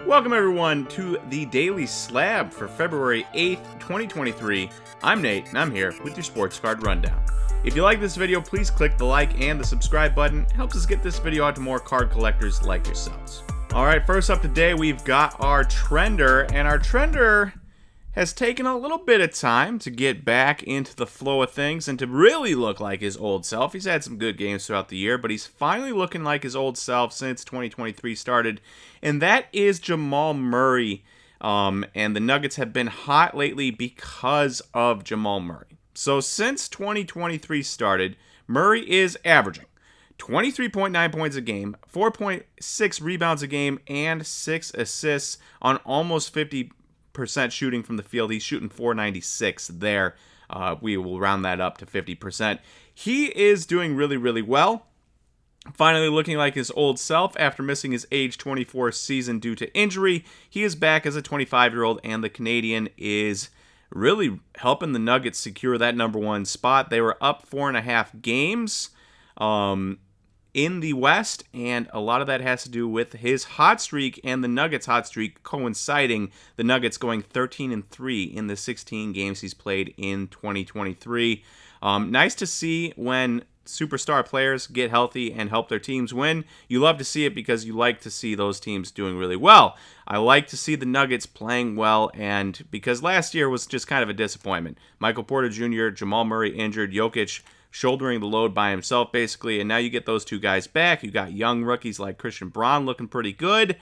Welcome everyone to the Daily Slab for February 8th, 2023. I'm Nate, and I'm here with your sports card rundown. If you like this video, please click the like and the subscribe button. It helps us get this video out to more card collectors like yourselves. Alright, first up today, we've got our trender, and our trender has taken a little bit of time to get back into the flow of things and to really look like his old self. He's had some good games throughout the year, but he's finally looking like his old self since 2023 started, and that is Jamal Murray. And the Nuggets have been hot lately because of Jamal Murray. So since 2023 started, Murray is averaging 23.9 points a game, 4.6 rebounds a game, and 6 assists on almost 50% shooting from the field. He's shooting .496 there. We will round that up to 50%. He is doing really, really well. Finally looking like his old self after missing his age 24 season due to injury. He is back as a 25-year-old, and the Canadian is really helping the Nuggets secure that number one spot. They were up 4.5 games in the West, and a lot of that has to do with his hot streak and the Nuggets' hot streak coinciding. The Nuggets going 13-3 in the 16 games he's played in 2023. Nice to see when superstar players get healthy and help their teams win. You love to see it because you like to see those teams doing really well. I like to see the Nuggets playing well, and because last year was just kind of a disappointment. Michael Porter Jr., Jamal Murray injured, Jokic shouldering the load by himself, basically, and now you get those two guys back. You got young rookies like Christian Braun looking pretty good,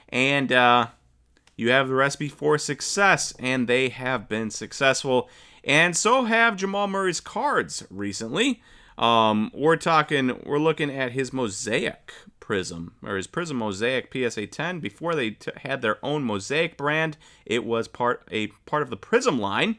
and you have the recipe for success, and they have been successful, and so have Jamal Murray's cards recently. We're looking at his Mosaic Prism, or his Prism Mosaic PSA 10. Before they had their own Mosaic brand, it was part of the Prism line.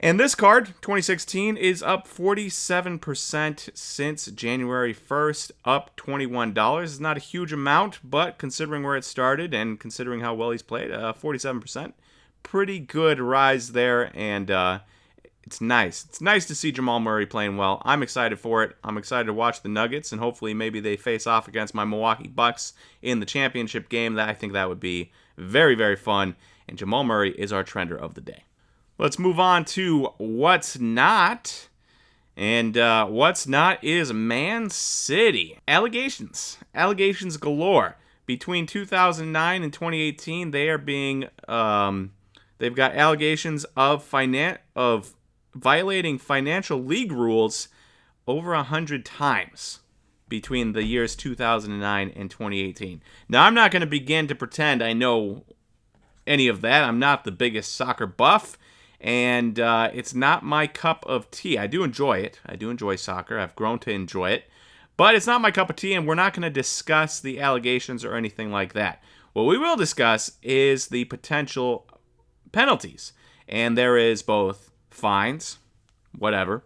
And this card, 2016, is up 47% since January 1st, up $21. It's not a huge amount, but considering where it started and considering how well he's played, 47%, pretty good rise there, and it's nice. It's nice to see Jamal Murray playing well. I'm excited for it. I'm excited to watch the Nuggets, and hopefully maybe they face off against my Milwaukee Bucks in the championship game. I think that would be very, very fun, and Jamal Murray is our trender of the day. Let's move on to what's not. And what's not is Man City. Allegations galore. Between 2009 and 2018, they are being they've got allegations of violating financial league rules over 100 times between the years 2009 and 2018. Now, I'm not going to begin to pretend I know any of that. I'm not the biggest soccer buff, and it's not my cup of tea. I do enjoy it. I do enjoy soccer. I've grown to enjoy it. But it's not my cup of tea, and we're not going to discuss the allegations or anything like that. What we will discuss is the potential penalties. And there is both fines, whatever.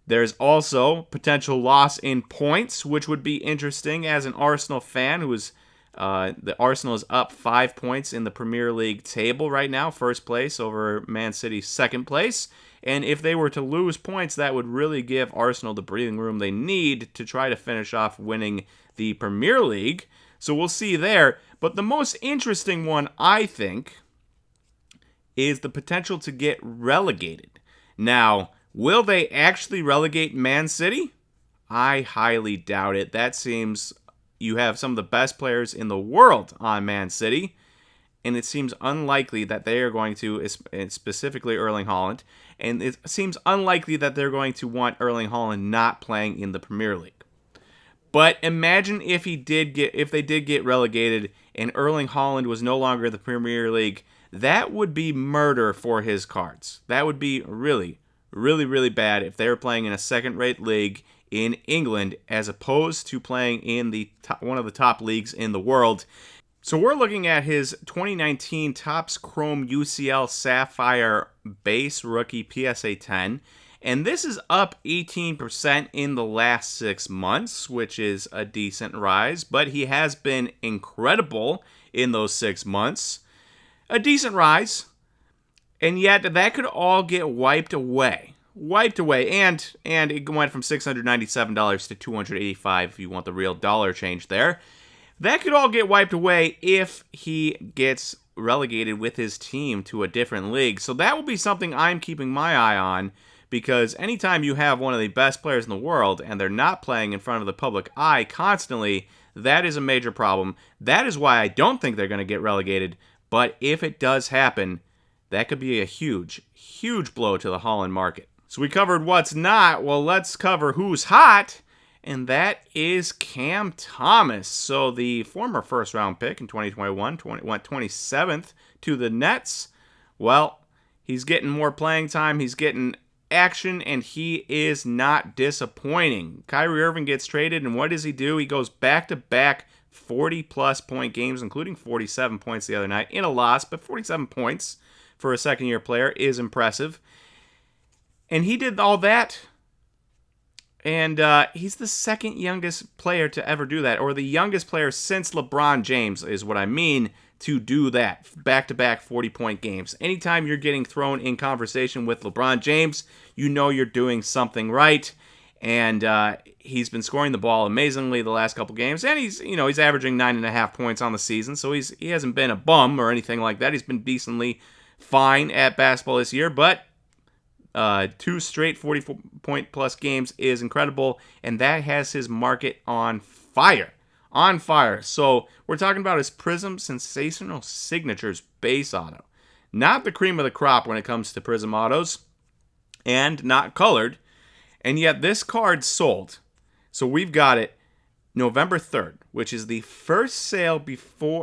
There's also potential loss in points, which would be interesting as an Arsenal fan who is the Arsenal is up 5 points in the Premier League table right now, first place over Man City's second place. And if they were to lose points, that would really give Arsenal the breathing room they need to try to finish off winning the Premier League. So we'll see there. But the most interesting one, I think, is the potential to get relegated. Now, will they actually relegate Man City? I highly doubt it. That seems you have some of the best players in the world on Man City, and it seems unlikely that they are going to, specifically Erling Haaland, and it seems unlikely that they're going to want Erling Haaland not playing in the Premier League. But imagine if they did get relegated and Erling Haaland was no longer in the Premier League. That would be murder for his cards. That would be really, really, really bad if they were playing in a second-rate league in England as opposed to playing in one of the top leagues in the world. So we're looking at his 2019 Topps Chrome UCL Sapphire base rookie PSA 10, and this is up 18% in the last 6 months, which is a decent rise, but he has been incredible in those 6 months. A decent rise, and yet that could all get wiped away, and it went from $697 to $285 if you want the real dollar change there. that could all get wiped away if he gets relegated with his team to a different league. So that will be something I'm keeping my eye on, because anytime you have one of the best players in the world and they're not playing in front of the public eye constantly, that is a major problem. That is why I don't think they're going to get relegated. But if it does happen, that could be a huge, huge blow to the Haaland market. So we covered what's not. Well, let's cover who's hot, and that is Cam Thomas. So the former first-round pick in 2021 went 27th to the Nets. Well, he's getting more playing time. He's getting action, and he is not disappointing. Kyrie Irving gets traded, and what does he do? He goes back-to-back 40-plus point games, including 47 points the other night in a loss, but 47 points for a second-year player is impressive. And he did all that, and he's the second youngest player to ever do that, or the youngest player since LeBron James is what I mean, to do that, back-to-back 40-point games. Anytime you're getting thrown in conversation with LeBron James, you know you're doing something right, and he's been scoring the ball amazingly the last couple games, and he's averaging 9.5 points on the season, so he hasn't been a bum or anything like that. He's been decently fine at basketball this year, but 2 straight 40-point-plus games is incredible, and that has his market on fire. On fire. So we're talking about his Prism Sensational Signatures base auto. Not the cream of the crop when it comes to Prism autos, and not colored, and yet this card sold. So we've got it November 3rd, which is the first sale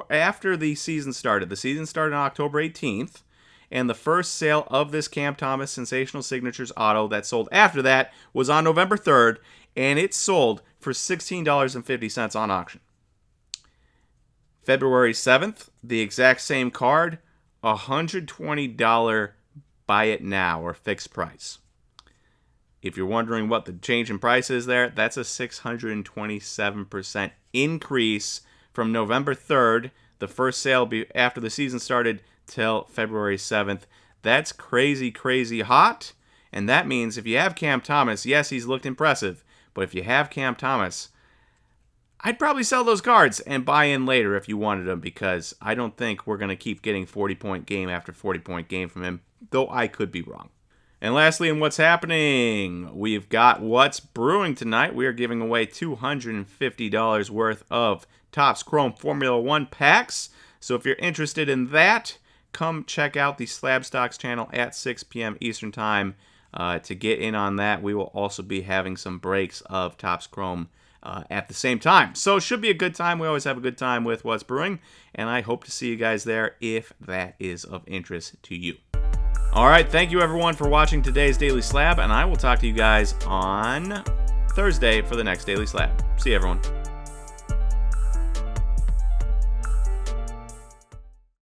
after the season started. The season started on October 18th. And the first sale of this Cam Thomas Sensational Signatures auto that sold after that was on November 3rd, and it sold for $16.50 on auction. February 7th, the exact same card, $120 buy it now or fixed price. If you're wondering what the change in price is there, that's a 627% increase from November 3rd, the first sale after the season started, till February 7th. That's crazy, crazy hot. And that means if you have Cam Thomas, yes, he's looked impressive. But if you have Cam Thomas, I'd probably sell those cards and buy in later if you wanted them, because I don't think we're going to keep getting 40-point game after 40-point game from him, though I could be wrong. And lastly, in what's happening, we've got what's brewing tonight. We are giving away $250 worth of Topps Chrome Formula 1 packs. So if you're interested in that, come check out the SlabStox channel at 6 p.m. Eastern Time to get in on that. We will also be having some breaks of Topps Chrome at the same time. So it should be a good time. We always have a good time with what's brewing, and I hope to see you guys there if that is of interest to you. All right, thank you everyone for watching today's Daily Slab, and I will talk to you guys on Thursday for the next Daily Slab. See you everyone.